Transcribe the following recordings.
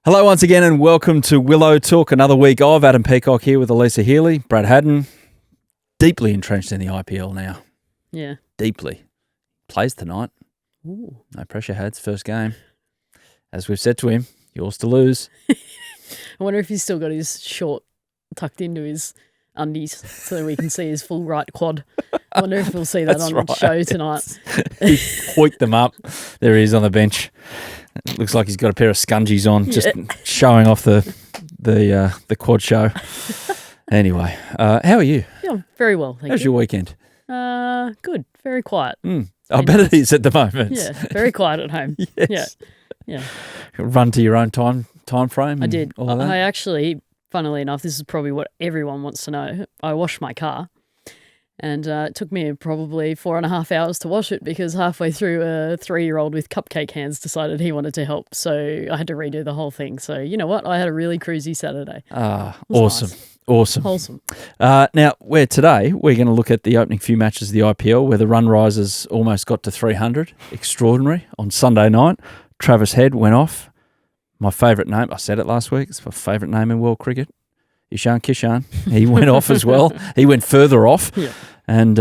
Hello once again and welcome to Willow Talk. Another week of Adam Peacock here with Alyssa Healy. Brad Haddon, deeply entrenched in the IPL now. Yeah. Deeply. Plays tonight. Ooh. No pressure, Hads. First game. As we've said to him, yours to lose. I wonder if he's still got his short tucked into his undies so we can see his full right quad. I wonder if we'll see that on the show tonight. He hoiked them up. There he is on the bench. It looks like he's got a pair of scungies on, just showing off the quad show. Anyway, how are you? Yeah, very well, thank you. How's your weekend? Good. Very quiet. I bet it is at the moment. Yeah, very quiet at home. Yes. Yeah. Run to your own time frame. I did. All of that? I actually, funnily enough, this is probably what everyone wants to know. I washed my car. And it took me probably 4.5 hours to wash it because halfway through a 3-year-old with cupcake hands decided he wanted to help. So I had to redo the whole thing. So you know what? I had a really cruisy Saturday. Awesome. Nice. Awesome. Wholesome. Now, we're going to look at the opening few matches of the IPL where the run risers almost got to 300. Extraordinary. On Sunday night, Travis Head went off. My favourite name, I said it last week, it's my favourite name in world cricket. Ishan Kishan, he went off as well. He went further off. Yeah. And,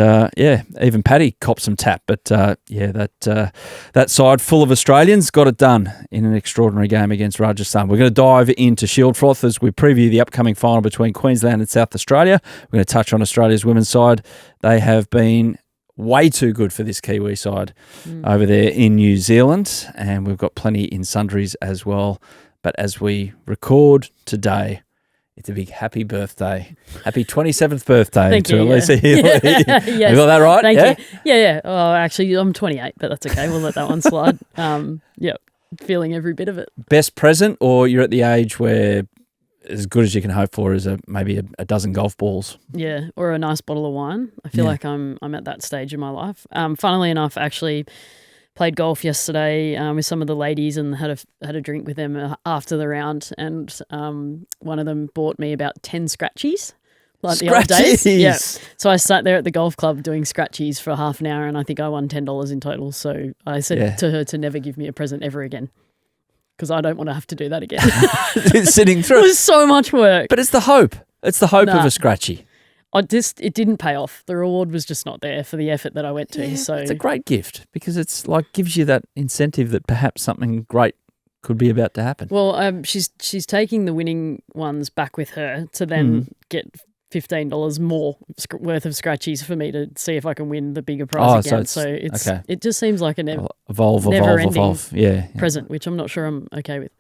even Paddy copped some tap. But, that side full of Australians got it done in an extraordinary game against Rajasthan. We're going to dive into Shield froth as we preview the upcoming final between Queensland and South Australia. We're going to touch on Australia's women's side. They have been way too good for this Kiwi side over there in New Zealand. And we've got plenty in Sundries as well. But as we record today, it's a big happy birthday. Happy 27th birthday to Alyssa Healy. Yes. You got that right? Thank you. Yeah. Oh, actually, I'm 28, but that's okay. We'll let that one slide. Feeling every bit of it. Best present, or you're at the age where as good as you can hope for is maybe a dozen golf balls? Yeah, or a nice bottle of wine. I feel like I'm at that stage in my life. Funnily enough, actually played golf yesterday with some of the ladies and had a drink with them after the round, and one of them bought me about 10 scratchies. Like the old days. Yeah. So I sat there at the golf club doing scratchies for half an hour and I think I won $10 in total. So I said to her to never give me a present ever again because I don't want to have to do that again. Sitting through. It was so much work. But it's the hope. It's the hope of a scratchy. It didn't pay off. The reward was just not there for the effort that I went to. So it's a great gift because it's like gives you that incentive that perhaps something great could be about to happen. Well, she's taking the winning ones back with her to then get $15 more worth of scratchies for me to see if I can win the bigger prize again. So it just seems like a never-ending present, which I'm not sure I'm okay with.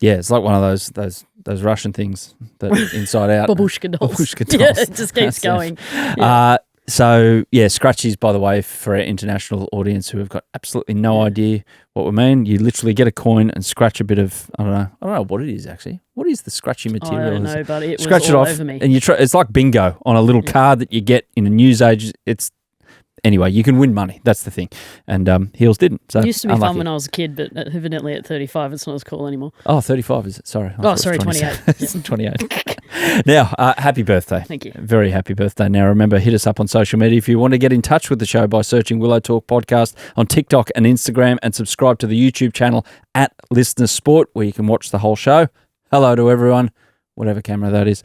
It's like one of those Russian things that inside out. Babushka dolls. Yeah, it just keeps going. Yeah. Scratchies, by the way, for our international audience who have got absolutely no idea what we mean, you literally get a coin and scratch a bit of, I don't know what it is actually. What is the scratchy material? I don't know, but it scratch was it all off, over me. And it's like bingo on a little card that you get in a newsage. Anyway, you can win money. That's the thing. And Heels didn't. So it used to be unlucky. fun when I was a kid, but evidently at 35 it's not as cool anymore. Oh, 35 is it? Sorry. 28. It's 28. Now, happy birthday. Thank you. Very happy birthday. Now, remember, hit us up on social media if you want to get in touch with the show by searching Willow Talk Podcast on TikTok and Instagram, and subscribe to the YouTube channel at Listener Sport where you can watch the whole show. Hello to everyone, whatever camera that is,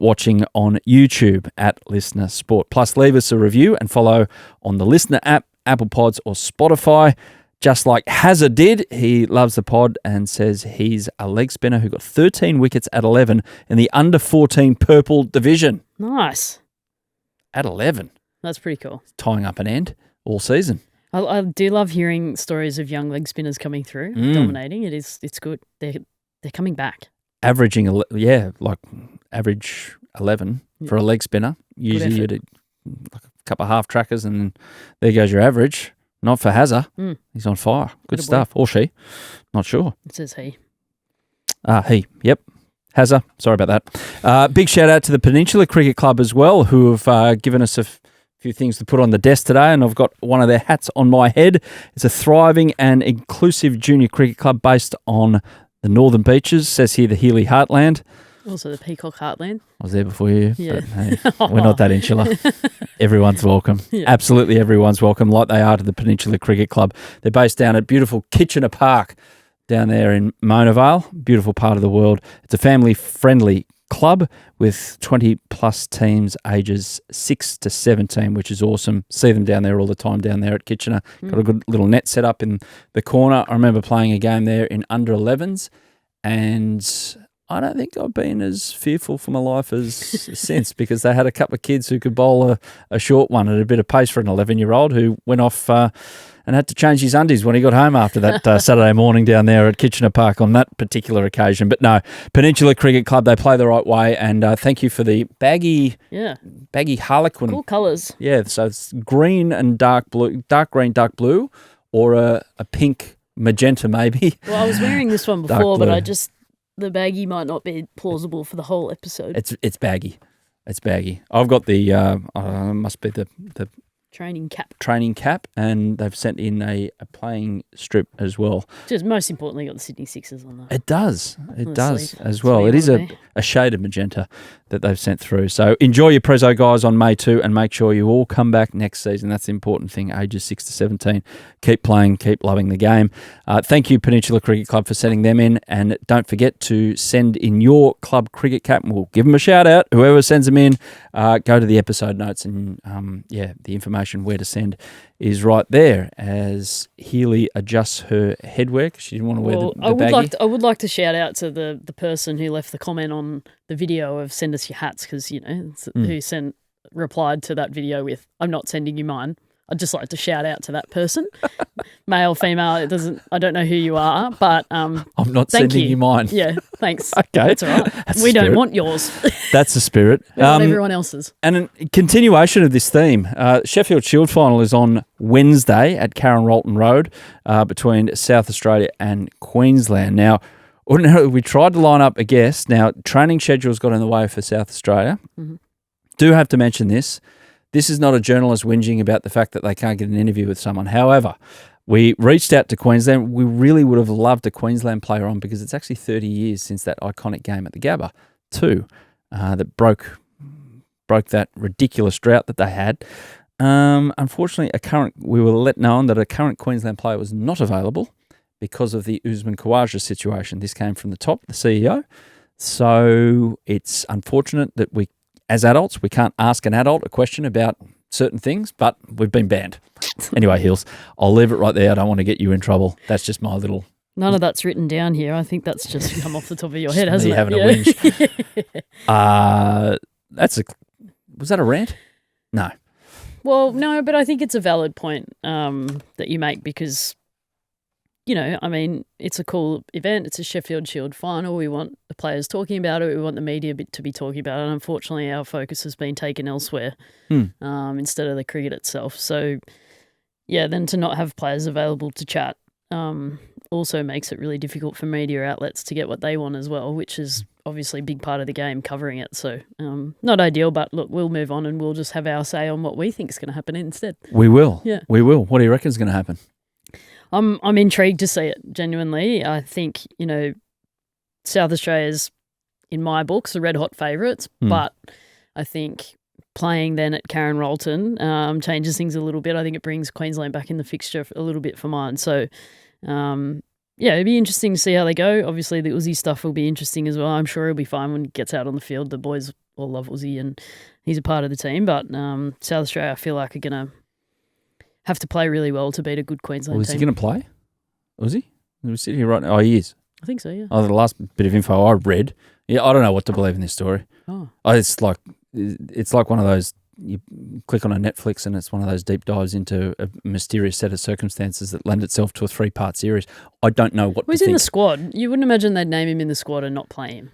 watching on YouTube at Listener Sport. Plus, leave us a review and follow on the Listener app, Apple Pods or Spotify. Just like Hazard did, he loves the pod and says he's a leg spinner who got 13 wickets at 11 in the under-14 purple division. Nice. At 11. That's pretty cool. Tying up an end all season. I do love hearing stories of young leg spinners coming through, dominating. It's good. They're coming back. Averaging, average 11 for a leg spinner. Usually you do like a couple of half trackers and there goes your average. Not for Hazza. He's on fire. Good stuff. Or she. Not sure. It says he. He. Yep. Hazza. Sorry about that. Big shout out to the Peninsula Cricket Club as well, who have given us a few things to put on the desk today, and I've got one of their hats on my head. It's a thriving and inclusive junior cricket club based on the Northern Beaches, says here the Healy Heartland. Also the Peacock Heartland. I was there before you, yeah. But hey, we're not that insular. Everyone's welcome. Yeah. Absolutely everyone's welcome, like they are to the Peninsula Cricket Club. They're based down at beautiful Kitchener Park. down there in Mona Vale, beautiful part of the world. It's a family-friendly club with 20-plus teams ages 6 to 17, which is awesome. See them down there all the time down there at Kitchener. Got a good little net set up in the corner. I remember playing a game there in under 11s, and I don't think I've been as fearful for my life as since, because they had a couple of kids who could bowl a short one at a bit of pace for an 11-year-old who went off and had to change his undies when he got home after that Saturday morning down there at Kitchener Park on that particular occasion. But no, Peninsula Cricket Club, they play the right way, and thank you for the baggy Harlequin. Cool colours. Yeah, so it's green and dark blue, dark green, dark blue, or a pink magenta maybe. Well, I was wearing this one before, but the baggy might not be plausible for the whole episode. It's baggy. It's baggy. I've got the must be the training cap, and they've sent in a playing strip as well. Just most importantly, got the Sydney Sixers on that. It does as well. It is a shade of magenta that they've sent through. So enjoy your Prezzo, guys, on May 2, and make sure you all come back next season. That's the important thing, ages 6 to 17. Keep playing, keep loving the game. Thank you, Peninsula Cricket Club, for sending them in, and don't forget to send in your club cricket cap, and we'll give them a shout out. Whoever sends them in, go to the episode notes, and the information where to send is right there as Healy adjusts her headwear because she didn't want to wear the baggy. I would like to shout out to the person who left the comment on the video of send us your hats, because who replied to that video with "I'm not sending you mine." I'd just like to shout out to that person, male, female. I don't know who you are, but I'm not sending you mine. Yeah, thanks. Okay, that's all right. We don't want yours. That's the spirit. We want everyone else's. And a continuation of this theme, Sheffield Shield final is on Wednesday at Karen Rolton Road between South Australia and Queensland. Now, ordinarily we tried to line up a guest. Now, training schedules got in the way for South Australia. Mm-hmm. Do have to mention this. This is not a journalist whinging about the fact that they can't get an interview with someone. However, we reached out to Queensland. We really would have loved a Queensland player on, because it's actually 30 years since that iconic game at the Gabba too, that broke that ridiculous drought that they had. Unfortunately, we were let know that a current Queensland player was not available because of the Usman Khawaja situation. This came from the top, the CEO. So it's unfortunate that as adults, we can't ask an adult a question about certain things, but we've been banned. Anyway, Hills, I'll leave it right there. I don't want to get you in trouble. That's just my little... None of that's written down here. I think that's just come off the top of your head, hasn't it? Having a whinge. Was that a rant? No. Well, no, but I think it's a valid point that you make, because, it's a cool event. It's a Sheffield Shield final. We want the players talking about it. We want the media to be talking about it. And unfortunately, our focus has been taken elsewhere instead of the cricket itself. So, then to not have players available to chat also makes it really difficult for media outlets to get what they want as well, which is obviously a big part of the game, covering it. So not ideal, but look, we'll move on and we'll just have our say on what we think is going to happen instead. We will. Yeah. We will. What do you reckon is going to happen? I'm intrigued to see it, genuinely. I think, South Australia's, in my books, the red-hot favourites, but I think playing then at Karen Rolton changes things a little bit. I think it brings Queensland back in the fixture a little bit for mine. So, it'd be interesting to see how they go. Obviously, the Uzi stuff will be interesting as well. I'm sure he'll be fine when he gets out on the field. The boys all love Uzi and he's a part of the team. But South Australia, I feel like, are going to have to play really well to beat a good Queensland team. Is he going to play? Was he? We sit here right now. Oh, he is. I think so, yeah. Oh, the last bit of info I read. Yeah, I don't know what to believe in this story. Oh. It's like one of those, you click on a Netflix and it's one of those deep dives into a mysterious set of circumstances that lend itself to a 3-part series. I don't know what to think. He's in the squad. You wouldn't imagine they'd name him in the squad and not play him.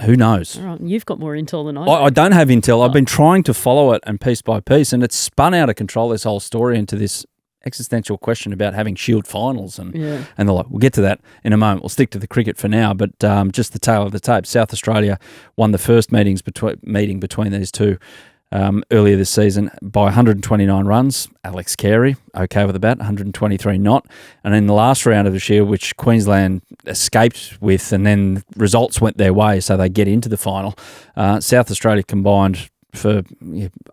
Who knows? All right. You've got more intel than I do. I don't have intel. I've been trying to follow it and piece by piece, and it's spun out of control, this whole story, into this existential question about having Shield finals. And they're like, we'll get to that in a moment. We'll stick to the cricket for now, but just the tail of the tape. South Australia won the first meeting between these two earlier this season by 129 runs. Alex Carey, okay with the bat, 123 not. And in the last round of the Shield, which Queensland escaped with, and then results went their way, so they get into the final, South Australia combined for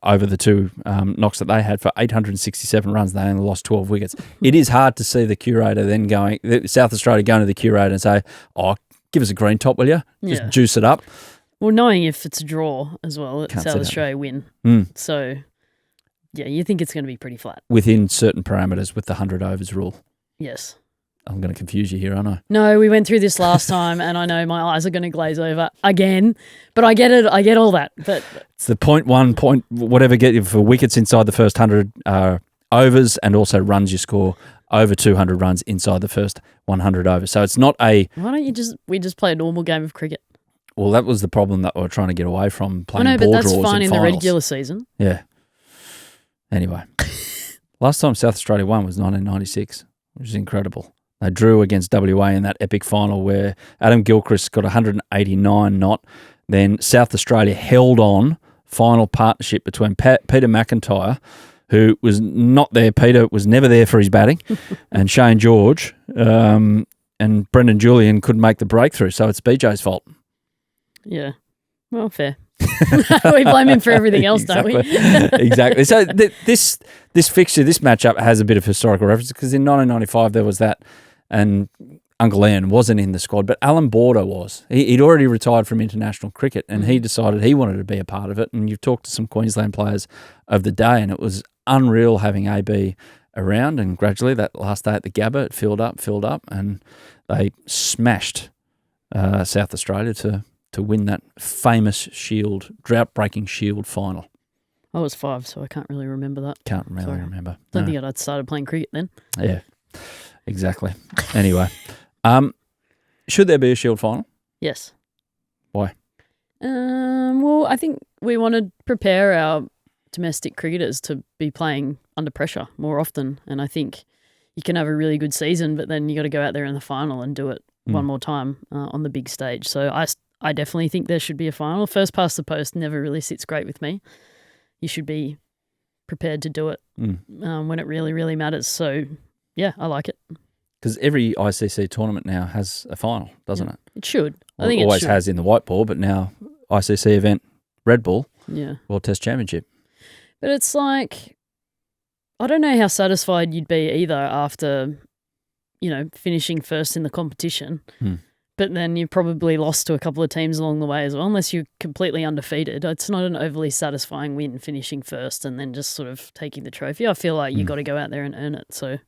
over the two knocks that they had for 867 runs. They only lost 12 wickets. It is hard to see the curator then South Australia going to the curator and say, "Oh, give us a green top, will you? Just juice it up." Well, knowing if it's a draw as well, South Australia win. So, yeah, you think it's going to be pretty flat. Within certain parameters with the 100 overs rule. Yes. I'm going to confuse you here, aren't I? No, we went through this last time, and I know my eyes are going to glaze over again. But I get it. I get all that. But it's the whatever get you for wickets inside the first 100 overs, and also runs you score over 200 runs inside the first 100 overs. So it's not a... Why don't we just play a normal game of cricket? Well, that was the problem that we were trying to get away from, playing ball draws in finals. But that's fine in the regular season. Yeah. Anyway, last time South Australia won was 1996, which is incredible. They drew against WA in that epic final where Adam Gilchrist got 189 not. Then South Australia held on, final partnership between Peter McIntyre, who was not there. Peter was never there for his batting, and Shane George, and Brendan Julian couldn't make the breakthrough. So it's BJ's fault. Yeah. Well, fair. We blame him for everything else, exactly. don't we? Exactly. So this fixture, this matchup has a bit of historical reference because in 1995 there was that, and Uncle Ian wasn't in the squad, but Alan Border was. He'd already retired from international cricket, and he decided he wanted to be a part of it. And you've talked to some Queensland players of the day, and it was unreal having AB around. And gradually, that last day at the Gabba, it filled up, and they smashed South Australia to win that famous Shield, drought-breaking Shield final. I was 5, so I can't really remember that. Can't really remember. Don't think I'd started playing cricket then. Yeah, exactly. Anyway, should there be a Shield final? Yes. Why? Well, I think we want to prepare our domestic cricketers to be playing under pressure more often, and I think you can have a really good season, but then you got to go out there in the final and do it one more time on the big stage. So I definitely think there should be a final. First past the post never really sits great with me. You should be prepared to do it when it really, really matters. So, yeah, I like it. Because every ICC tournament now has a final, doesn't it? It should. I think it always has in the white ball, but now ICC event, red ball, World Test Championship. But it's like, I don't know how satisfied you'd be either after, finishing first in the competition. But then you probably lost to a couple of teams along the way as well, unless you're completely undefeated. It's not an overly satisfying win finishing first and then just sort of taking the trophy. I feel like you got to go out there and earn it. So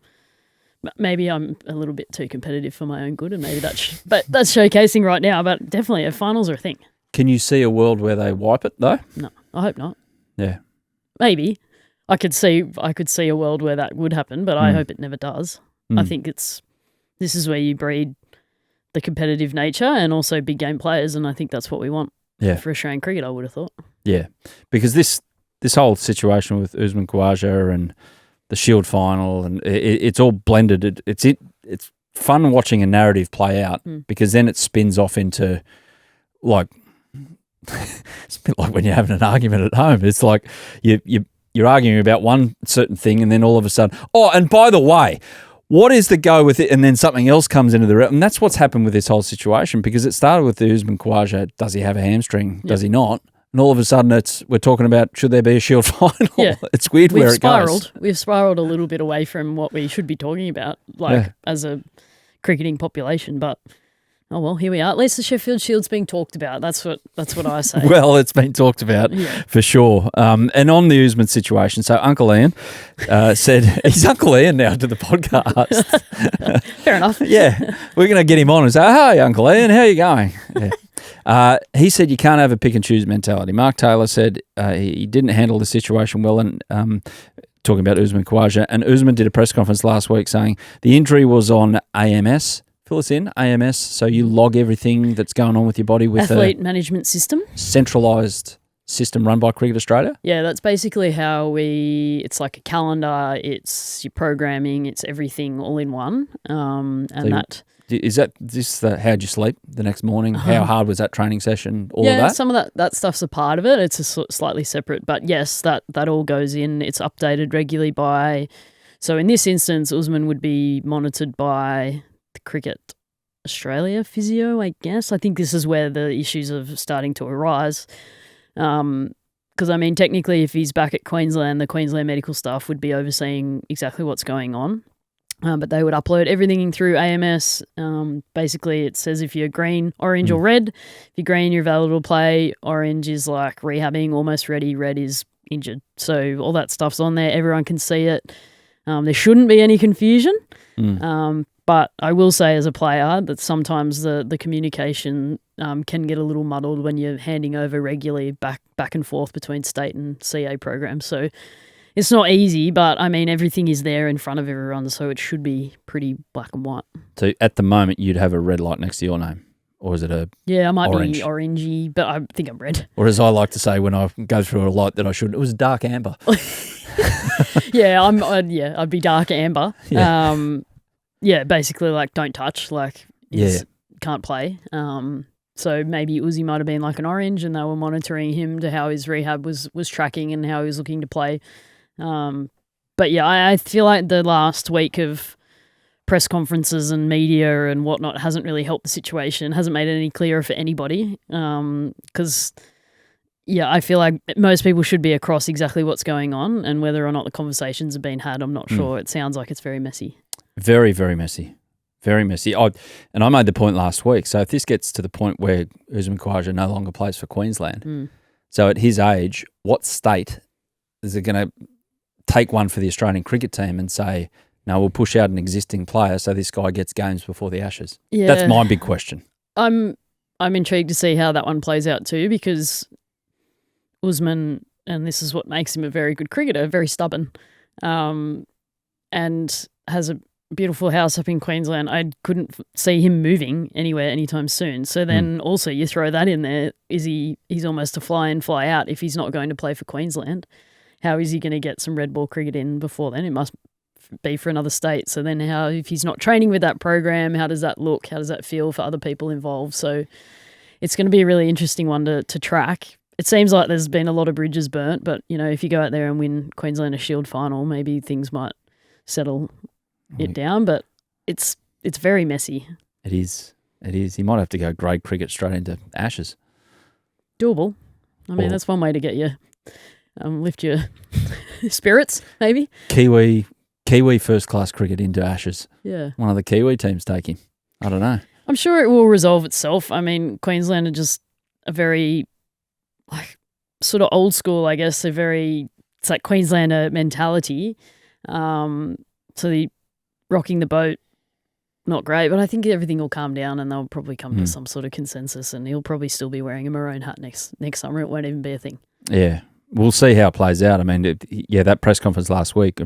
maybe I'm a little bit too competitive for my own good, and maybe that's showcasing right now. But definitely, finals are a thing. Can you see a world where they wipe it though? No, I hope not. Yeah, maybe I could see a world where that would happen, but I hope it never does. I think this is where you breed the competitive nature and also big game players, and I think that's what we want for Australian cricket, I would have thought. Yeah, because this whole situation with Usman Khawaja and the Shield final, and it's all blended. It's fun watching a narrative play out because then it spins off into like it's a bit like when you're having an argument at home. It's like you're arguing about one certain thing, and then all of a sudden, and by the way, what is the go with it? And then something else comes into the and that's what's happened with this whole situation, because it started with the Usman Khawaja, does he have a hamstring? Does he not? And all of a sudden we're talking about, should there be a Shield final? Yeah. It's weird where it goes. We've spiraled a little bit away from what we should be talking about, as a cricketing population, but oh well, here we are. At least the Sheffield Shield's being talked about. That's what I say. Well, it's been talked about for sure. And on the Usman situation, so Uncle Ian said he's Uncle Ian now to the podcast. Fair enough. Yeah, we're going to get him on and say, "Hey, Uncle Ian, how are you going?" Yeah. He said you can't have a pick and choose mentality. Mark Taylor said he didn't handle the situation well, and talking about Usman Khawaja. And Usman did a press conference last week saying the injury was on AMS. Fill us in, AMS, so you log everything that's going on with your body with Athlete Management System. Centralised system run by Cricket Australia? Yeah, that's basically how it's like a calendar, it's your programming, it's everything all in one. Is that how'd you sleep the next morning? How hard was that training session? All of that? Yeah, some of that stuff's a part of it. It's slightly separate, but yes, that all goes in. It's updated regularly so in this instance, Usman would be monitored by Cricket Australia physio, I guess. I think this is where the issues are starting to arise. Because, I mean, technically, if he's back at Queensland, the Queensland medical staff would be overseeing exactly what's going on. But they would upload everything through AMS. Basically, it says if you're green, orange, or red. If you're green, you're available to play. Orange is like rehabbing, almost ready. Red is injured. So all that stuff's on there. Everyone can see it. There shouldn't be any confusion. But I will say as a player that sometimes the communication can get a little muddled when you're handing over regularly back and forth between state and CA programs. So it's not easy, but I mean, everything is there in front of everyone, so it should be pretty black and white. So at the moment, you'd have a red light next to your name, or is it a I might orange? be orangey, but I think I'm red. Or as I like to say when I go through a light that I shouldn't, it was dark amber. I'd be dark amber. Yeah. Basically like don't touch, like can't play. So maybe Uzi might have been like an orange, and they were monitoring him to how his rehab was tracking and how he was looking to play. But yeah, I feel like the last week of press conferences and media and whatnot hasn't really helped the situation, hasn't made it any clearer for anybody. Because I feel like most people should be across exactly what's going on, and whether or not the conversations have been had, I'm not sure. It sounds like it's very messy. Very, very messy. Very messy. I made the point last week. So if this gets to the point where Usman Khawaja no longer plays for Queensland, so at his age, what state is it going to take one for the Australian cricket team and say, no, we'll push out an existing player so this guy gets games before the Ashes? Yeah. That's my big question. I'm intrigued to see how that one plays out too, because Usman, and this is what makes him a very good cricketer, very stubborn, and has a beautiful house up in Queensland. I couldn't see him moving anywhere anytime soon. So then also you throw that in there. He's almost a fly in, fly out if he's not going to play for Queensland. How is he going to get some red ball cricket in before then? It must be for another state. So then if he's not training with that program, how does that look? How does that feel for other people involved? So it's going to be a really interesting one to track. It seems like there's been a lot of bridges burnt, but if you go out there and win Queensland Shield final, maybe things might settle it down, but it's very messy. It is. He might have to go grade cricket straight into Ashes. Doable. I mean, that's one way to get you lift your spirits, maybe. Kiwi first class cricket into Ashes. Yeah. One of the Kiwi teams take him. I don't know. I'm sure it will resolve itself. I mean, Queensland are just a very sort of old school, I guess. It's like Queenslander mentality. So the rocking the boat, not great, but I think everything will calm down and they'll probably come to some sort of consensus, and he'll probably still be wearing a maroon hat next summer. It won't even be a thing. Yeah. We'll see how it plays out. I mean, that press conference last week,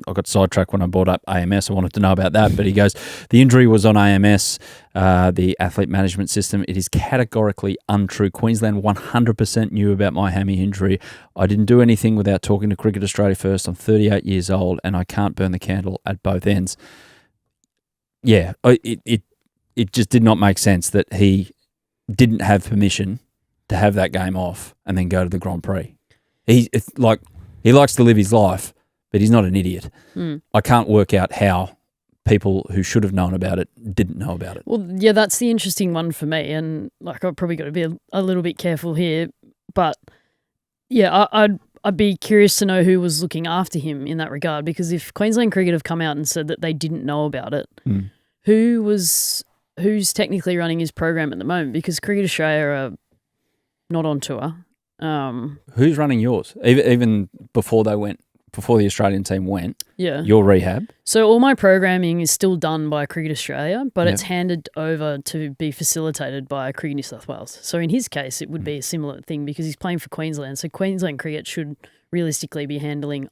I got sidetracked when I brought up AMS. I wanted to know about that, but he goes, the injury was on AMS, the athlete management system. It is categorically untrue. Queensland 100% knew about my hammy injury. I didn't do anything without talking to Cricket Australia first. I'm 38 years old and I can't burn the candle at both ends. Yeah, it just did not make sense that he didn't have permission to have that game off and then go to the Grand Prix. He likes to live his life, but he's not an idiot. I can't work out how people who should have known about it didn't know about it. Well, yeah, that's the interesting one for me, and I've probably got to be a little bit careful here, but yeah, I'd be curious to know who was looking after him in that regard, because if Queensland Cricket have come out and said that they didn't know about it, who's technically running his program at the moment? Because Cricket Australia are not on tour. Who's running yours? Even before the Australian team went, your rehab? So all my programming is still done by Cricket Australia, but it's handed over to be facilitated by Cricket New South Wales. So in his case, it would be a similar thing because he's playing for Queensland. So Queensland Cricket should realistically be handling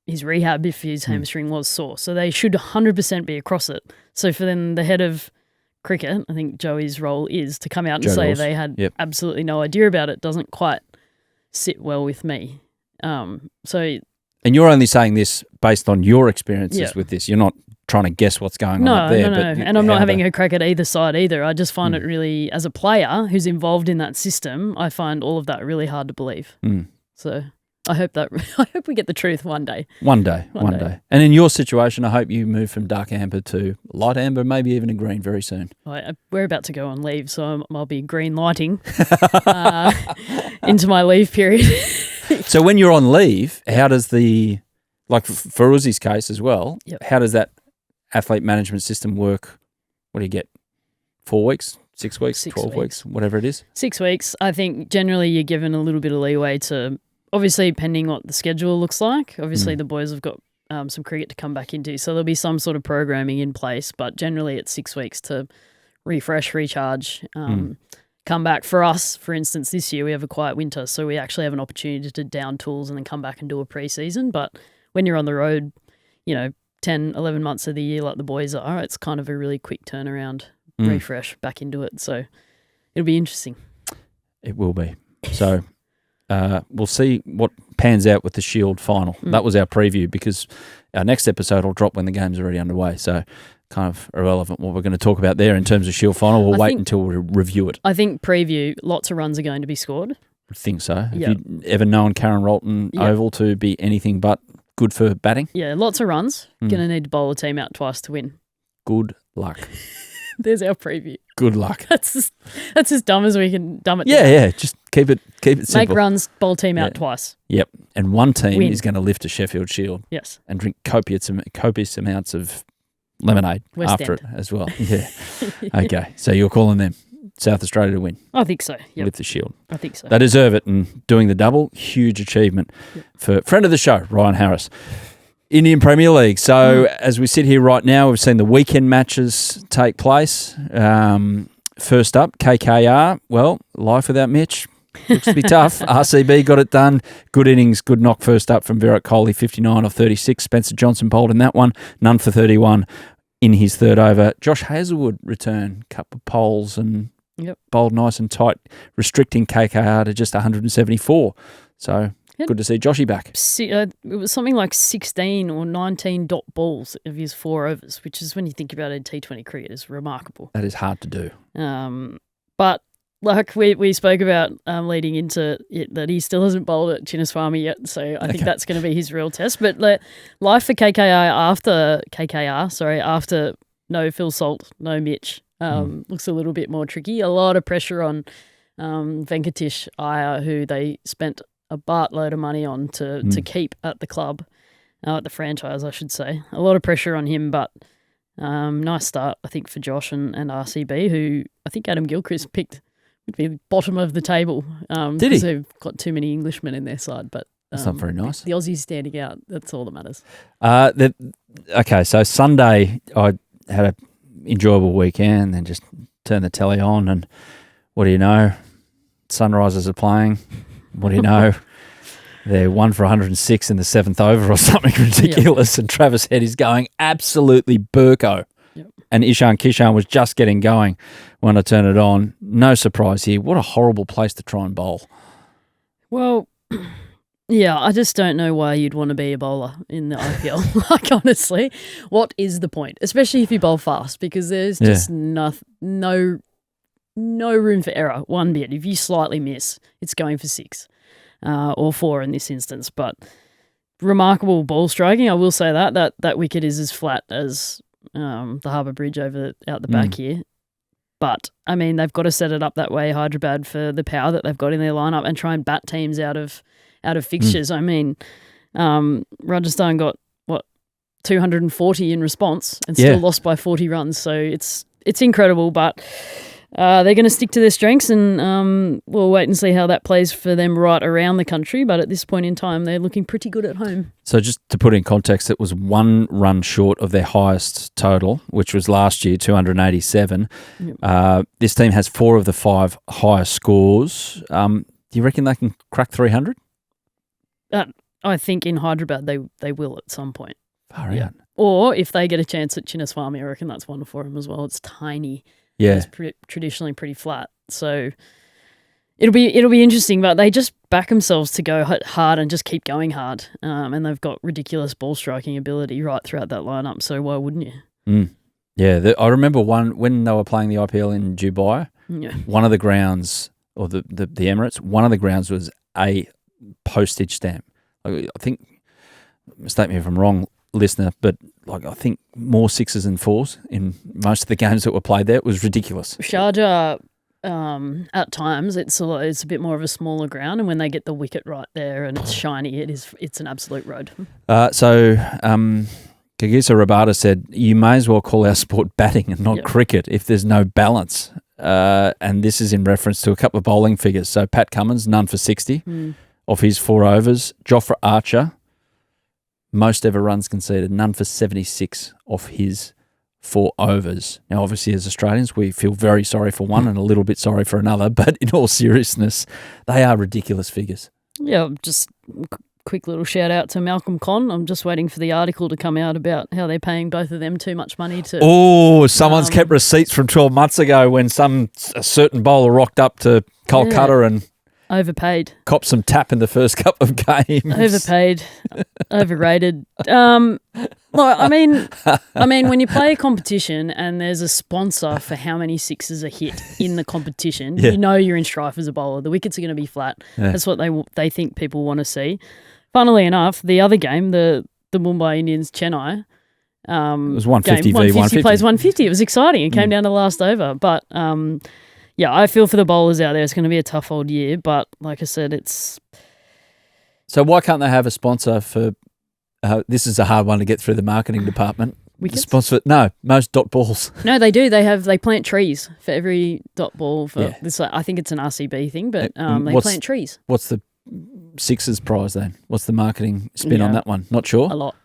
his rehab if his hamstring was sore. So they should 100% be across it. So for then the head of cricket, I think Joey's role is to come out and say they had absolutely no idea about it doesn't quite sit well with me. And you're only saying this based on your experiences with this. You're not trying to guess what's going on up there. No. And I'm not having a crack at either side either. I just find it really, as a player who's involved in that system, I find all of that really hard to believe. So I hope we get the truth one day. One day. And in your situation, I hope you move from dark amber to light amber, maybe even a green very soon. We're about to go on leave, so I'll be green lighting into my leave period. So when you're on leave, how does for Uzi's case as well, how does that athlete management system work? What do you get? 4 weeks? 6 weeks? 12 weeks? Whatever it is? 6 weeks. I think generally you're given a little bit of leeway to, obviously depending what the schedule looks like. Obviously the boys have got some cricket to come back into, so there'll be some sort of programming in place, but generally it's 6 weeks to refresh, recharge, come back. For us, for instance, this year we have a quiet winter, so we actually have an opportunity to down tools and then come back and do a pre-season. But when you're on the road, 10, 11 months of the year like the boys are, it's kind of a really quick turnaround, refresh, back into it. So it'll be interesting. It will be. So we'll see what pans out with the Shield final. That was our preview, because our next episode will drop when the game's already underway. So kind of irrelevant what we're going to talk about there in terms of Shield final. We'll wait until we review it. I think preview, lots of runs are going to be scored. I think so. Have you ever known Karen Rolton Oval to be anything but good for batting? Yeah, lots of runs. Going to need to bowl a team out twice to win. Good luck. There's our preview. Good luck. That's as dumb as we can dumb it down. Yeah. Just keep it simple. Make runs, bowl team out twice. Yep. And one team is going to lift a Sheffield Shield. Yes. And drink copious amounts of lemonade after it as well. Yeah. Okay. So you're calling them South Australia to win? I think so. Yep. With the Shield. I think so. They deserve it, and doing the double, huge achievement for friend of the show, Ryan Harris. Indian Premier League. So as we sit here right now, we've seen the weekend matches take place. First up, KKR. Well, life without Mitch looks to be tough. RCB got it done. Good innings, good knock first up from Virat Kohli, 59 off 36. Spencer Johnson bowled in that one, none for 31 in his third over. Josh Hazlewood returned, couple of poles and bowled nice and tight, restricting KKR to just 174. So good to see Joshy back. It was something like 16 or 19 dot balls of his 4 overs, which is, when you think about it in T20 cricket, is remarkable. That is hard to do. But like we spoke about leading into it, that he still hasn't bowled at Chinnaswamy yet, so I think that's going to be his real test. But life for after no Phil Salt, no Mitch, looks a little bit more tricky. A lot of pressure on Venkatesh Iyer, who they spent a buttload of money on to keep at the club, at the franchise, I should say. A lot of pressure on him, but nice start, I think, for Josh and RCB, who I think Adam Gilchrist picked would be bottom of the table. Did he? Because they've got too many Englishmen in their side, but that's not very nice. The Aussies standing out, that's all that matters. Okay, so Sunday I had an enjoyable weekend, then just turned the telly on, and what do you know? Sunrisers are playing. What do you know? They're 1 for 106 in the 7th over or something ridiculous, and Travis Head is going absolutely burko. Yep. And Ishan Kishan was just getting going when I turned it on. No surprise here. What a horrible place to try and bowl. Well, yeah, I just don't know why you'd want to be a bowler in the IPL. Like, honestly, what is the point? Especially if you bowl fast, because there's just no room for error one bit. If you slightly miss, it's going for 6 or 4 in this instance. But remarkable ball striking, I will say that wicket is as flat as the Harbour Bridge out the back here. But, I mean, they've got to set it up that way, Hyderabad, for the power that they've got in their lineup, and try and bat teams out of fixtures. I mean, Rajasthan got, 240 in response and still lost by 40 runs. So it's incredible, but they're going to stick to their strengths, and we'll wait and see how that plays for them right around the country. But at this point in time, they're looking pretty good at home. So just to put in context, it was 1 run short of their highest total, which was last year, 287. Yep. This team has 4 of the 5 highest scores. Do you reckon they can crack 300? I think in Hyderabad they will at some point. Far out. Or if they get a chance at Chinnaswamy, I reckon that's one for them as well. It's tiny. Yeah, it's traditionally pretty flat, so it'll be interesting. But they just back themselves to go hard and just keep going hard, and they've got ridiculous ball striking ability right throughout that lineup. So why wouldn't you? Yeah, I remember when they were playing the IPL in Dubai. Yeah. One of the grounds, or the Emirates, one of the grounds was a postage stamp. I think, mistake me if I'm wrong, listener, but I think more 6s than 4s in most of the games that were played there. It was ridiculous. Sharjah, at times it's a bit more of a smaller ground, and when they get the wicket right there and it's shiny, it's an absolute road. Kagisa Rabada said, you may as well call our sport batting and not cricket if there's no balance. And this is in reference to a couple of bowling figures. So Pat Cummins, none for 60 off his 4 overs. Jofra Archer, most ever runs conceded, none for 76 off his 4 overs. Now, obviously, as Australians, we feel very sorry for one and a little bit sorry for another, but in all seriousness, they are ridiculous figures. Yeah, just quick little shout out to Malcolm Conn. I'm just waiting for the article to come out about how they're paying both of them too much money to... Oh, someone's kept receipts from 12 months ago when a certain bowler rocked up to Kolkata and... Overpaid. Copped some tap in the first couple of games. Overpaid. Overrated. I mean, when you play a competition and there's a sponsor for how many 6s are hit in the competition, you know you're in strife as a bowler. The wickets are going to be flat. Yeah. That's what they think people want to see. Funnily enough, the other game, the Mumbai Indians Chennai, it was 150 game, 150 plays 150. It was exciting. It came down to the last over, but yeah, I feel for the bowlers out there. It's going to be a tough old year, but like I said, it's... So why can't they have a sponsor for... this is a hard one to get through the marketing department. Wickets? Sponsor, no, most dot balls. No, they do. They plant trees for every dot ball. For this, I think it's an RCB thing, but they plant trees. What's the 6s prize then? What's the marketing spin on that one? Not sure. A lot.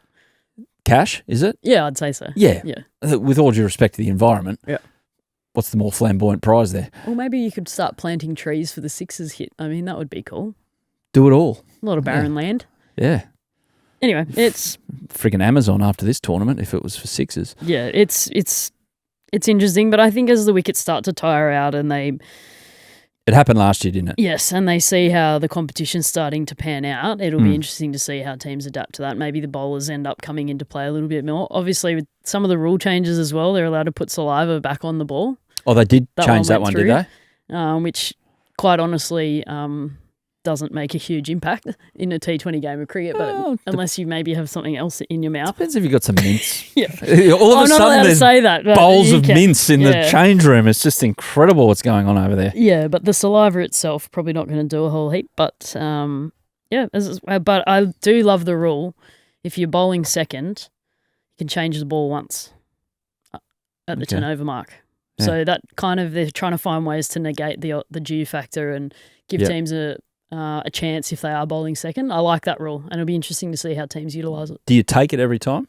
Cash, is it? Yeah, I'd say so. Yeah. With all due respect to the environment. Yeah. What's the more flamboyant prize there? Well, maybe you could start planting trees for the 6s hit. I mean, that would be cool. Do it all. A lot of barren land. Yeah. Anyway, it's... Friggin' Amazon after this tournament if it was for 6s. Yeah, it's interesting, but I think as the wickets start to tire out and they... It happened last year, didn't it? Yes, and they see how the competition's starting to pan out. It'll be interesting to see how teams adapt to that. Maybe the bowlers end up coming into play a little bit more. Obviously, with some of the rule changes as well, they're allowed to put saliva back on the ball. Oh, they did change that one, did they? Which, quite honestly, doesn't make a huge impact in a T20 game of cricket, but unless you maybe have something else in your mouth. Depends if you've got some mints. Yeah. All of I'm a not sudden, allowed to there's say that, bowls of mints in the change room. It's just incredible what's going on over there. Yeah, but the saliva itself probably not going to do a whole heap. But but I do love the rule. If you're bowling second, you can change the ball once at the 10 over mark. Yeah. So that kind of, they're trying to find ways to negate the due factor and give teams a chance if they are bowling second. I like that rule, and it'll be interesting to see how teams utilise it. Do you take it every time?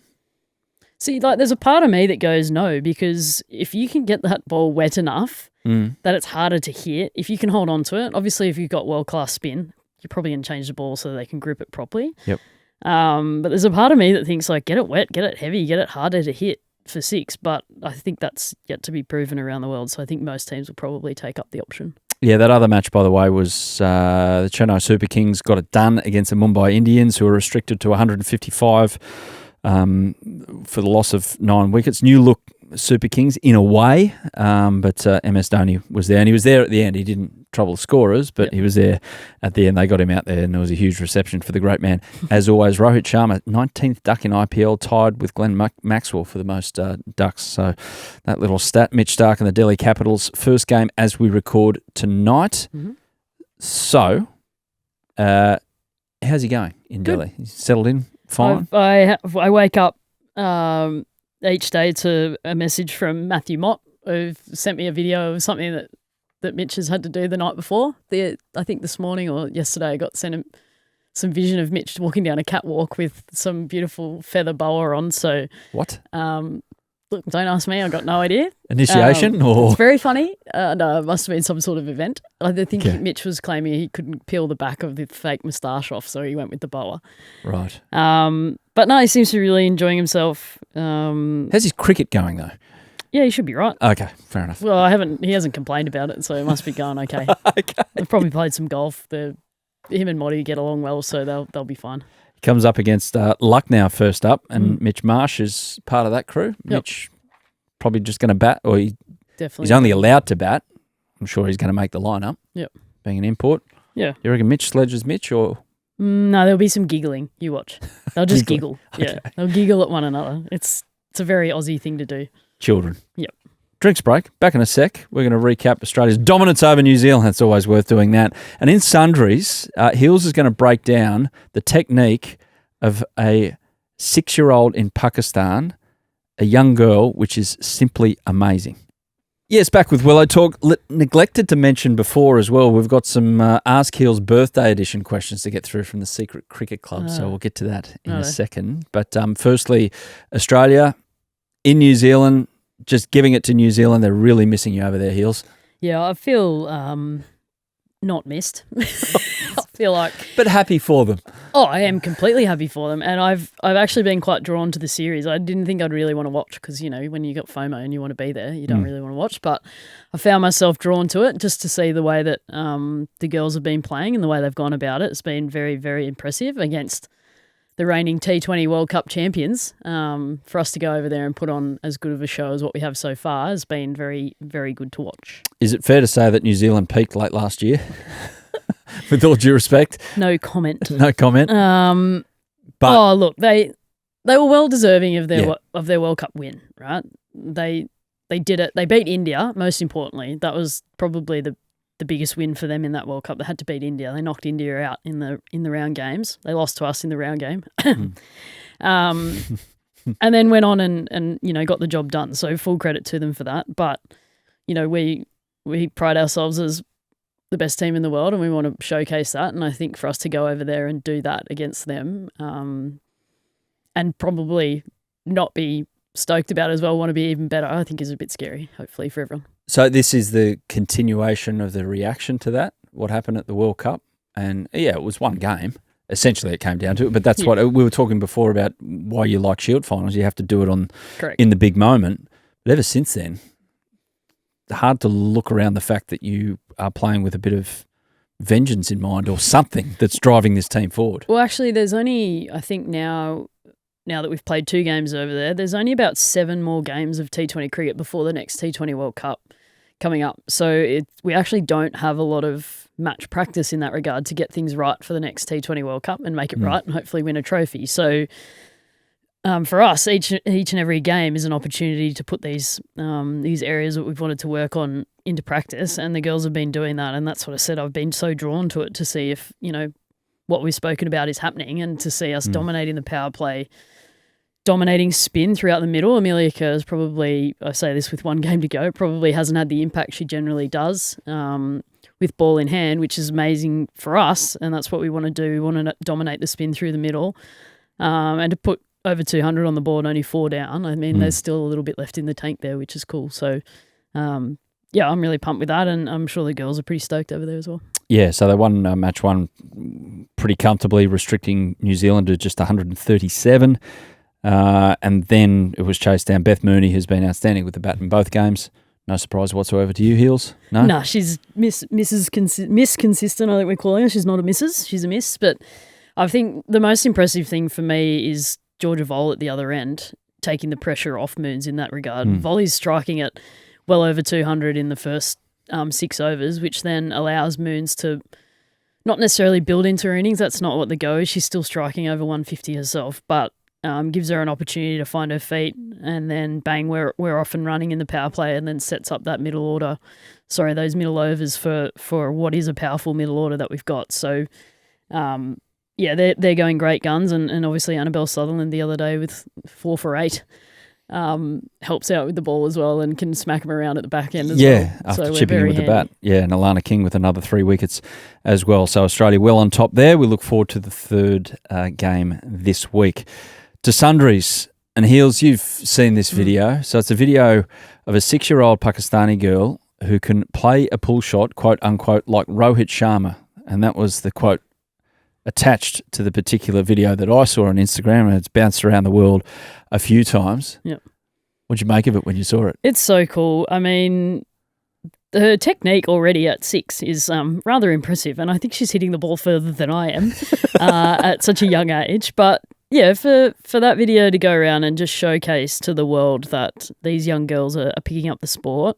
See, there's a part of me that goes no, because if you can get that ball wet enough that it's harder to hit, if you can hold on to it, obviously if you've got world-class spin, you're probably going to change the ball so they can grip it properly. Yep. But there's a part of me that thinks, get it wet, get it heavy, get it harder to hit for 6, but I think that's yet to be proven around the world, so I think most teams will probably take up the option. Yeah, that other match, by the way, was the Chennai Super Kings got it done against the Mumbai Indians, who are restricted to 155 for the loss of 9 wickets. New look Super Kings in a way, but MS Dhoni was there, and he was there at the end. He didn't trouble the scorers, but he was there at the end. They got him out there, and there was a huge reception for the great man. As always, Rohit Sharma, 19th duck in IPL, tied with Glenn Maxwell for the most ducks. So that little stat, Mitch Starc and the Delhi Capitals, first game as we record tonight. Mm-hmm. So, how's he going in Delhi? He's settled in fine? I wake up each day to a message from Matthew Mott, who sent me a video of something that Mitch has had to do the night before. I think this morning or yesterday I got sent him some vision of Mitch walking down a catwalk with some beautiful feather boa on. So what? Look, don't ask me. I got no idea. Initiation or? It's very funny. No, it must have been some sort of event. I think Mitch was claiming he couldn't peel the back of the fake moustache off, so he went with the boa. Right. But no, he seems to be really enjoying himself. How's his cricket going though? Yeah, he should be right. Okay, fair enough. Well, he hasn't complained about it, so it must be going okay. Okay. They've probably played some golf. Him and Motty get along well, so they'll be fine. He comes up against Lucknow first up, and Mitch Marsh is part of that crew. Yep. Mitch probably just going to bat, or he's only allowed to bat. I'm sure he's going to make the lineup. Yep. Being an import. Yeah. You reckon Mitch sledges Mitch, or No, there'll be some giggling. You watch. They'll just giggle. Yeah, Okay. they'll giggle at one another. It's a very Aussie thing to do. Children. Yep. Drinks break. Back in a sec. We're going to recap Australia's dominance over New Zealand. It's always worth doing that. And in Sundries, Hills is going to break down the technique of a 6-year-old in Pakistan, a young girl, which is simply amazing. Yes, back with Willow Talk. Neglected to mention before as well, we've got some Ask Heels birthday edition questions to get through from the Secret Cricket Club, so we'll get to that in a second. But firstly, Australia in New Zealand, just giving it to New Zealand. They're really missing you over there, Heels. Yeah, I feel not missed. I feel like, but happy for them. Oh, I am completely happy for them, and I've actually been quite drawn to the series. I didn't think I'd really want to watch because when you got FOMO and you want to be there, you don't really want to watch. But I found myself drawn to it just to see the way that the girls have been playing and the way they've gone about it. It's been very, very impressive against the reigning T20 World Cup champions. For us to go over there and put on as good of a show as what we have so far has been very, very good to watch. Is it fair to say that New Zealand peaked late last year? With all due respect. No comment. No comment. But look, they were well deserving of their World Cup win, right? They did it. They beat India, most importantly. That was probably the biggest win for them in that World Cup. They had to beat India. They knocked India out in the round games. They lost to us in the round game. And then went on and got the job done. So full credit to them for that. But we pride ourselves as the best team in the world, and we want to showcase that. And I think for us to go over there and do that against them, and probably not be stoked about it as well, want to be even better, I think is a bit scary, hopefully, for everyone. So this is the continuation of the reaction to that, what happened at the World Cup. And yeah, it was one game. Essentially, it came down to it. But that's what we were talking before about why you like Shield finals. You have to do it in the big moment. But ever since then, hard to look around the fact that you are playing with a bit of vengeance in mind or something that's driving this team forward. Well, actually, there's only, I think now that we've played 2 games over there, there's only about 7 more games of T20 cricket before the next T20 World Cup coming up. So we actually don't have a lot of match practice in that regard to get things right for the next T20 World Cup and make it right and hopefully win a trophy. So for us, each and every game is an opportunity to put these areas that we've wanted to work on into practice, and the girls have been doing that. And that's what I said. I've been so drawn to it to see if what we've spoken about is happening, and to see us dominating the power play, dominating spin throughout the middle. Amelia Kerr is probably, I say this with 1 game to go, probably hasn't had the impact she generally does with ball in hand, which is amazing for us, and that's what we want to do. We want to dominate the spin through the middle, and to put over 200 on the board, only 4 down. I mean, there's still a little bit left in the tank there, which is cool. So, yeah, I'm really pumped with that, and I'm sure the girls are pretty stoked over there as well. Yeah, so they won match 1 pretty comfortably, restricting New Zealand to just 137. And then it was chased down. Beth Mooney, who's been outstanding with the bat in both games. No surprise whatsoever to you, Heels? No? No, she's Miss Consistent, I think we're calling her. She's not a Mrs., she's a Miss. But I think the most impressive thing for me is Georgia Vole at the other end, taking the pressure off Moons in that regard. Volley's striking at well over 200 in the first 6 overs, which then allows Moons to not necessarily build into her innings. That's not what the go is. She's still striking over 150 herself, but gives her an opportunity to find her feet, and then bang, we're off and running in the power play, and then sets up that those middle overs for what is a powerful middle order that we've got. So, yeah, they're going great guns, and obviously Annabelle Sutherland the other day with 4 for 8 helps out with the ball as well, and can smack them around at the back end as well. Yeah, after chipping in with the bat. Yeah, and Alana King with another 3 wickets as well. So Australia well on top there. We look forward to the 3rd game this week. To Sundries and Heels, you've seen this video. So it's a video of a 6-year-old Pakistani girl who can play a pull shot, quote unquote, like Rohit Sharma. And that was the quote attached to the particular video that I saw on Instagram, and it's bounced around the world a few times. Yep. What'd you make of it when you saw it? It's so cool. I mean, her technique already at 6 is rather impressive, and I think she's hitting the ball further than I am at such a young age. But yeah, for that video to go around and just showcase to the world that these young girls are picking up the sport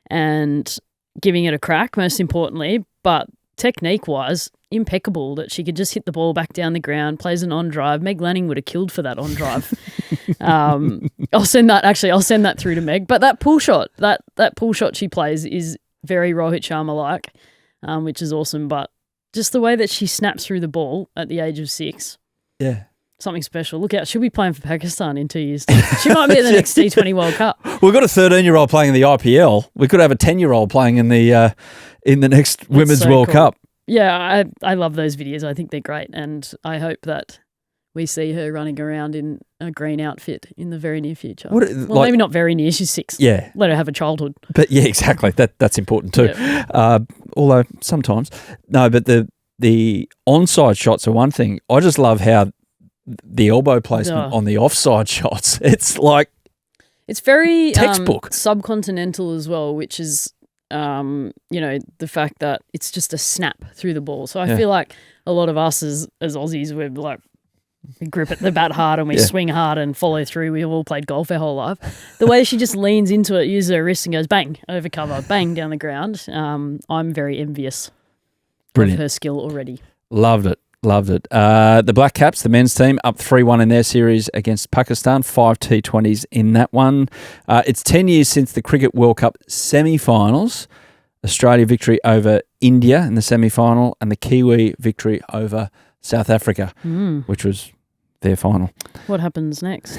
and giving it a crack, most importantly, but technique-wise, impeccable that she could just hit the ball back down the ground, plays an on drive. Meg Lanning would have killed for that on drive. I'll send that through to Meg. But that pull shot, that pull shot she plays is very Rohit Sharma-like, which is awesome. But just the way that she snaps through the ball at the age of 6. Yeah. Something special. Look out, she'll be playing for Pakistan in 2 years' time. She might be at the next T20 World Cup. We've got a 13-year-old playing in the IPL. We could have a 10-year-old playing in the next Women's World Cup. Yeah, I love those videos. I think they're great, and I hope that we see her running around in a green outfit in the very near future. Maybe not very near. She's 6. Yeah. Let her have a childhood. But yeah, exactly. That's important too. Yeah. Although sometimes. No, but the onside shots are one thing. I just love how the elbow placement on the offside shots, it's like it's very textbook. Subcontinental as well, which is the fact that it's just a snap through the ball. So I feel like a lot of us as Aussies, we're like, we grip at the bat hard and we swing hard and follow through. We've all played golf our whole life. The way she just leans into it, uses her wrist and goes bang, over cover, bang down the ground. I'm very envious of her skill already. Loved it. The Black Caps, the men's team, up 3-1 in their series against Pakistan, 5 T20s in that one. It's 10 years since the Cricket World Cup semi-finals. Australia victory over India in the semi-final and the Kiwi victory over South Africa, which was their final. What happens next?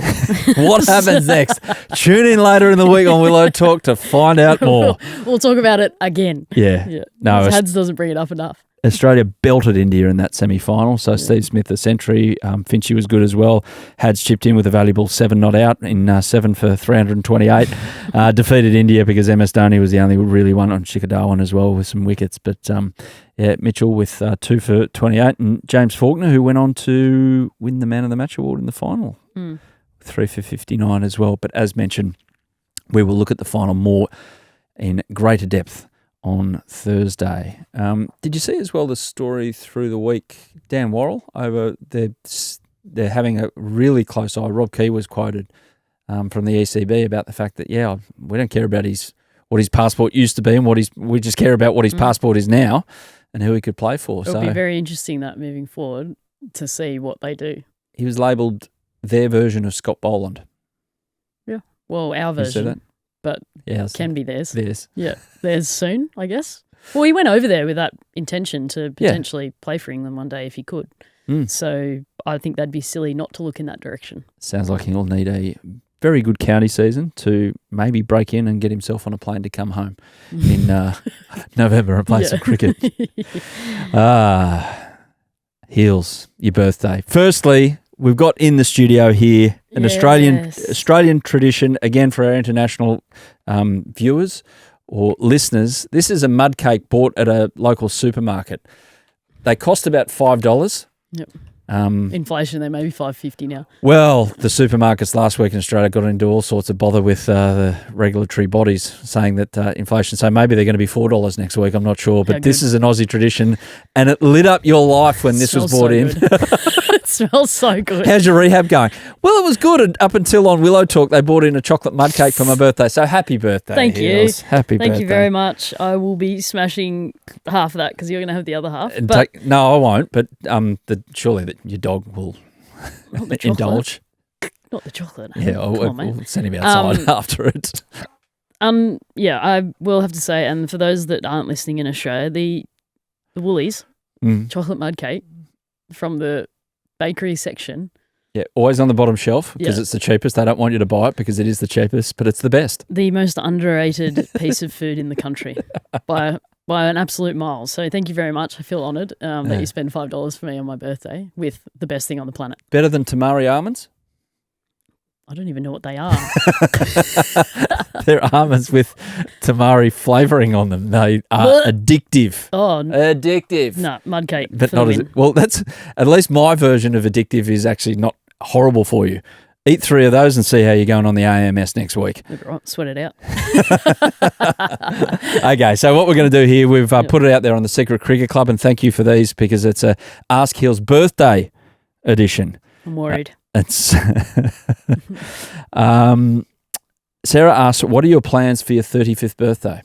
What happens next? Tune in later in the week on Willow Talk to find out more. We'll talk about it again. Yeah. No, Hads doesn't bring it up enough. Australia belted India in that semi-final. So Steve Smith a century. Finchie was good as well. Hads chipped in with a valuable 7 not out in 7 for 328. Defeated India because MS Dhoni was the only really one on Shikhar Dhawan as well with some wickets. But Mitchell with 2 for 28. And James Faulkner, who went on to win the Man of the Match award in the final. 3 for 59 as well. But as mentioned, we will look at the final more in greater depth on Thursday. Did you see as well the story through the week? Dan Worrell over they're having a really close eye. Rob Key was quoted from the ECB about the fact that we don't care about what his passport used to be and we just care about what his passport is now and who he could play for. It'll be very interesting that moving forward to see what they do. He was labelled their version of Scott Boland. Yeah, well, our version. You see that? But can be theirs. Theirs. Yeah, theirs soon, I guess. Well, he went over there with that intention to potentially play for England one day if he could. So I think that'd be silly not to look in that direction. Sounds like he'll need a very good county season to maybe break in and get himself on a plane to come home in November and play some cricket. Heels, your birthday. Firstly, we've got in the studio here an Australian tradition, again for our international viewers or listeners. This is a mud cake bought at a local supermarket. They cost about $5. Yep. Inflation, they may be $5.50 now. Well, the supermarkets last week in Australia got into all sorts of bother with the regulatory bodies saying that inflation, so maybe they're going to be $4 next week, I'm not sure. But this is an Aussie tradition and it lit up your life when this was brought in. It smells so good. How's your rehab going? Well, it was good up until on Willow Talk they brought in a chocolate mud cake for my birthday. So happy birthday. Thank you. Happy birthday. Thank you very much. I will be smashing half of that because you're going to have the other half. No, I won't. But surely that your dog will indulge. Not the chocolate. Yeah, we'll send him outside after it. I will have to say, and for those that aren't listening in Australia, the Woolies chocolate mud cake from the bakery section. Yeah, always on the bottom shelf because it's the cheapest. They don't want you to buy it because it is the cheapest, but it's the best. The most underrated piece of food in the country by an absolute mile. So thank you very much. I feel honoured that you spend $5 for me on my birthday with the best thing on the planet. Better than Tamari almonds? I don't even know what they are. They're almonds with tamari flavouring on them. They are addictive. Oh, addictive. No, mud cake. But not as well. That's at least my version of addictive is actually not horrible for you. Eat 3 of those and see how you're going on the AMS next week. Right, sweat it out. Okay, so what we're going to do here, we've put it out there on the Secret Cricket Club, and thank you for these because it's a Ask Heels birthday edition. I'm worried. Sarah asks, what are your plans for your 35th birthday?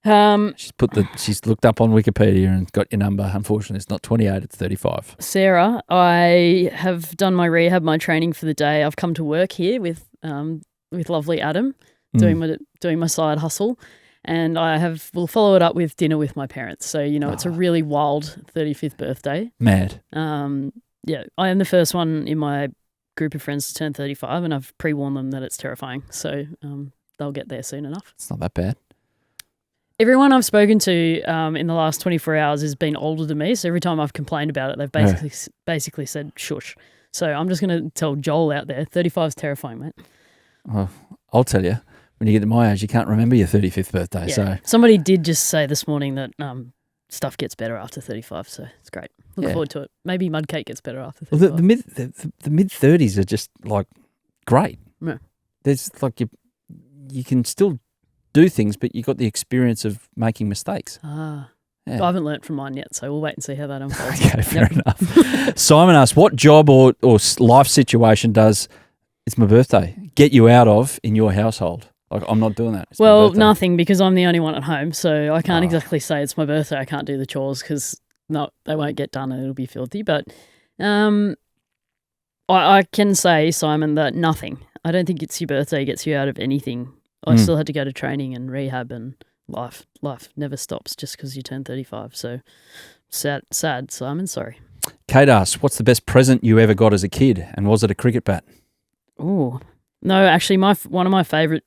She's looked up on Wikipedia and got your number. Unfortunately, it's not 28, it's 35. Sarah, I have done my rehab, my training for the day. I've come to work here with lovely Adam, doing my side hustle, and we'll follow it up with dinner with my parents. So it's a really wild 35th birthday. Mad. Yeah, I am the first one in my group of friends to turn 35, and I've pre-warned them that it's terrifying. So they'll get there soon enough. It's not that bad. Everyone I've spoken to in the last 24 hours has been older than me. So every time I've complained about it, they've basically said shush. So I'm just going to tell Joel out there, 35 is terrifying, mate. Well, I'll tell you, when you get to my age, you can't remember your 35th birthday. Yeah. So somebody did just say this morning that stuff gets better after 35, so it's great. Look forward to it. Maybe mud cake gets better after 35. Well, the mid-30s are just, like, great. Yeah. There's, like, you can still do things, but you got the experience of making mistakes. Yeah. I haven't learnt from mine yet, so we'll wait and see how that unfolds. Okay, fair enough. Simon asks, what job or life situation does it's my birthday get you out of in your household? Like, I'm not doing that. It's well, nothing, because I'm the only one at home, so I can't exactly say it's my birthday. I can't do the chores because they won't get done and it'll be filthy. But I can say, Simon, that nothing. I don't think it's your birthday gets you out of anything. I still had to go to training and rehab, and life never stops just because you turn 35. So sad, Simon, sorry. Kate asks, what's the best present you ever got as a kid, and was it a cricket bat? Oh, no, actually one of my favourite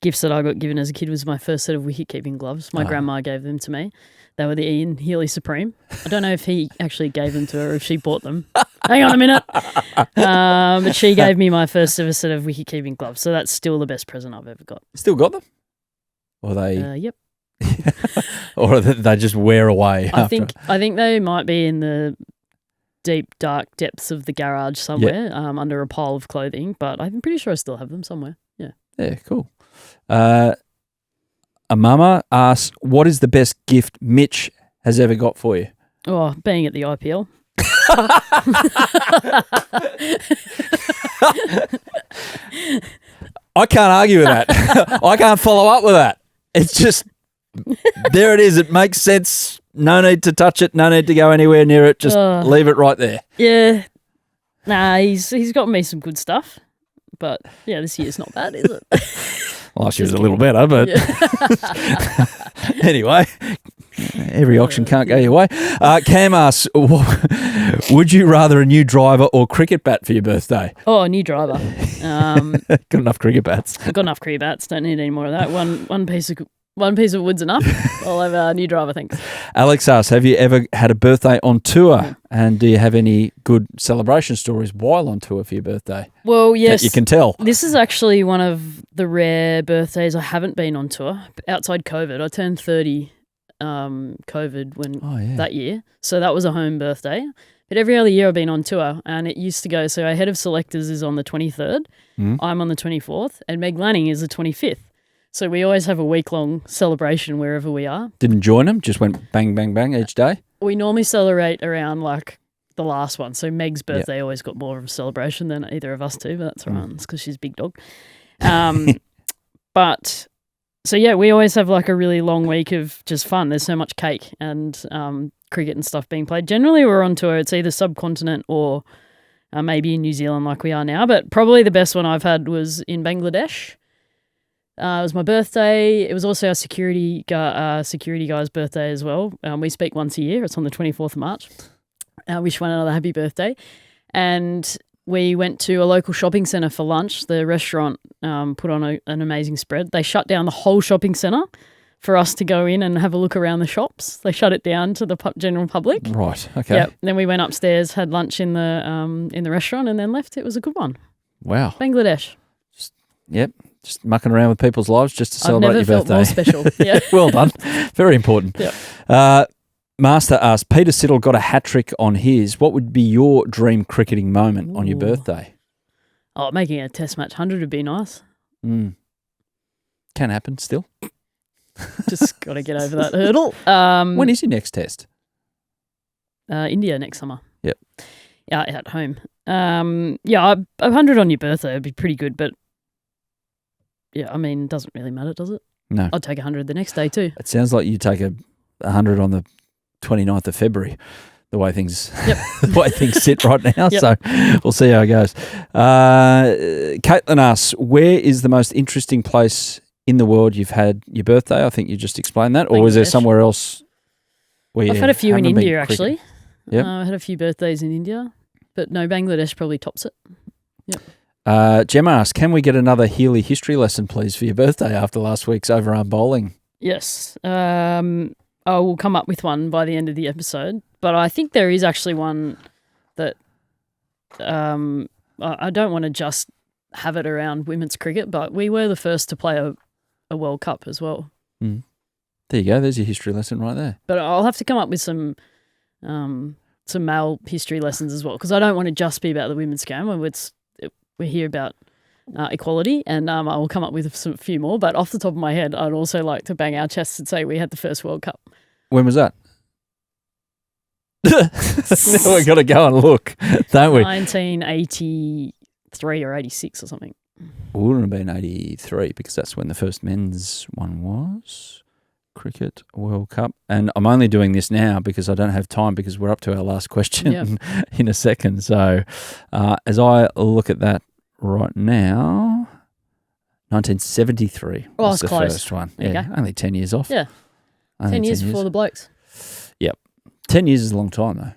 gifts that I got given as a kid was my first set of wicket-keeping gloves. My grandma gave them to me. They were the Ian Healy Supreme. I don't know if he actually gave them to her or if she bought them. Hang on a minute. But she gave me my first ever set of wicket-keeping gloves, so that's still the best present I've ever got. Still got them? Or they? Yep. Or they just wear away? I think they might be in the deep, dark depths of the garage somewhere, under a pile of clothing, but I'm pretty sure I still have them somewhere. Yeah. Yeah, cool. A mama asks, what is the best gift Mitch has ever got for you? Oh, being at the IPL. I can't argue with that. I can't follow up with that. It's just, there it is. It makes sense. No need to touch it. No need to go anywhere near it. Just leave it right there. Yeah. Nah, he's got me some good stuff. But, yeah, this year's not bad, is it? Last year was a little better, but anyway, every auction can't go your way. Cam asks, would you rather a new driver or cricket bat for your birthday? Oh, a new driver. Got enough cricket bats. I've got enough cricket bats. Don't need any more of that. One piece of wood's enough. I'll have a new driver, thanks. Alex asks, have you ever had a birthday on tour? And do you have any good celebration stories while on tour for your birthday? Well, yes. That you can tell. This is actually one of the rare birthdays I haven't been on tour. Outside COVID, I turned 30 COVID that year. So that was a home birthday. But every other year I've been on tour, and it used to go, so our head of selectors is on the 23rd, I'm on the 24th, and Meg Lanning is the 25th. So we always have a week-long celebration wherever we are. Didn't join them? Just went bang, bang, bang each day? We normally celebrate around like the last one. So Meg's birthday always got more of a celebration than either of us two, but that's right. It's because she's a big dog. But, so yeah, we always have like a really long week of just fun. There's so much cake and cricket and stuff being played. Generally we're on tour. It's either subcontinent or maybe in New Zealand like we are now. But probably the best one I've had was in Bangladesh. It was my birthday. It was also our security guy's birthday as well. We speak once a year. It's on the 24th of March. Wish one another happy birthday. And we went to a local shopping centre for lunch. The restaurant put on an amazing spread. They shut down the whole shopping centre for us to go in and have a look around the shops. They shut it down to the general public. Right, okay. Yep. Then we went upstairs, had lunch in the restaurant, and then left. It was a good one. Wow. Bangladesh. Yep. Just mucking around with people's lives just to celebrate your birthday. I've never felt more special. Yeah. Well done. Very important. Yep. Master asks, Peter Siddle got a hat-trick on his. What would be your dream cricketing moment on your birthday? Oh, making a test match 100 would be nice. Can happen still. Just got to get over that hurdle. When is your next test? India next summer. Yep. Yeah, at home. 100 on your birthday would be pretty good, but yeah, I mean, it doesn't really matter, does it? No. I'd take 100 the next day too. It sounds like you take 100 on the 29th of February. The way things, the way things sit right now. Yep. So we'll see how it goes. Caitlin asks, where is the most interesting place in the world you've had your birthday? I think you just explained that. Or was there somewhere else where I've had a few in India, actually. Yep. I had a few birthdays in India. But no, Bangladesh probably tops it. Yep. Gemma asks, can we get another Healy history lesson, please, for your birthday after last week's overarm bowling? Yes. I will come up with one by the end of the episode. But I think there is actually one that I don't want to just have it around women's cricket, but we were the first to play a World Cup as well. Mm. There you go. There's your history lesson right there. But I'll have to come up with some male history lessons as well, because I don't want to just be about the women's game. We're here about equality, and I will come up with a few more. But off the top of my head, I'd also like to bang our chests and say we had the first World Cup. When was that? Now we've got to go and look, don't we? 1983 or 86 or something. Wouldn't have been 83 because that's when the first men's one was. Cricket World Cup. And I'm only doing this now because I don't have time because we're up to our last question in a second. So as I look at that right now, 1973 was the close. first one. There you Yeah, go. only 10 years off. Yeah, 10 years before the blokes. Yep. 10 years is a long time though.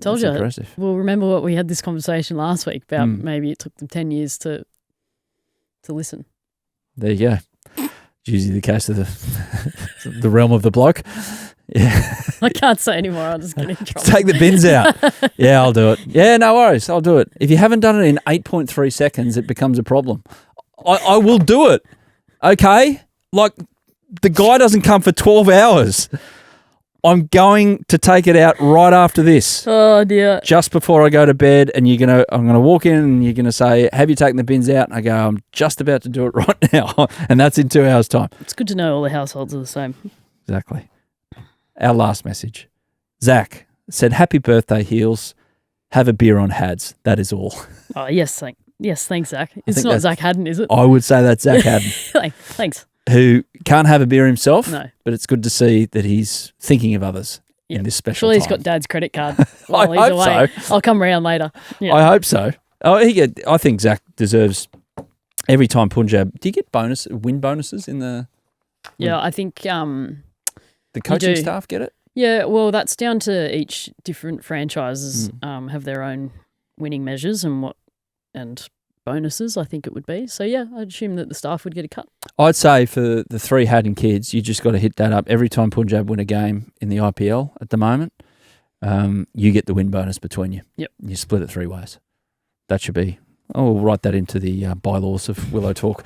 Told That's you. impressive. Well, remember what we had this conversation last week about maybe it took them 10 years to listen. There you go. It's usually the case of the realm of the bloke. Yeah. I can't say anymore. I'll just get in trouble. Take the bins out. Yeah, I'll do it. Yeah, no worries. I'll do it. If you haven't done it in 8.3 seconds, it becomes a problem. I will do it. Okay? Like, the guy doesn't come for 12 hours. I'm going to take it out right after this. Oh, dear. Just before I go to bed, and I'm gonna walk in and you're gonna say, have you taken the bins out? And I go, I'm just about to do it right now. And that's in 2 hours' time. It's good to know all the households are the same. Exactly. Our last message. Zach said, happy birthday, Heels. Have a beer on Hads. That is all. Oh, yes, thanks, Zach. It's not Zach Haddon, is it? I would say that's Zach Haddon. Thanks. Who can't have a beer himself, No. but it's good to see that he's thinking of others in this special Surely time. he's got Dad's credit card while I he's hope away. so. I'll come round later. Yeah. I hope so. I think Zach deserves every time Punjab. Do you get win bonuses in the? Yeah, I think The coaching staff get it. Yeah, well, that's down to each different franchises have their own winning measures and bonuses, I think it would be. So, yeah, I'd assume that the staff would get a cut. I'd say for the three Haddon kids, you just got to hit that up every time Punjab win a game in the IPL at the moment. You get the win bonus between you. Yep. You split it 3 ways. That should be. We'll write that into the bylaws of Willow Talk.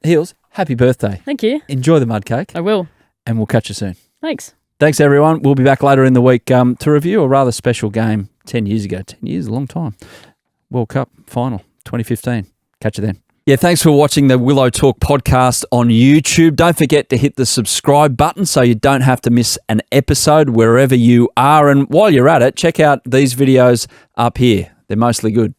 Heels, happy birthday. Thank you. Enjoy the mud cake. I will. And we'll catch you soon. Thanks. Thanks, everyone. We'll be back later in the week to review a rather special game 10 years ago. 10 years, a long time. World Cup final, 2015. Catch you then. Yeah, thanks for watching the Willow Talk podcast on YouTube. Don't forget to hit the subscribe button so you don't have to miss an episode wherever you are. And while you're at it, check out these videos up here. They're mostly good.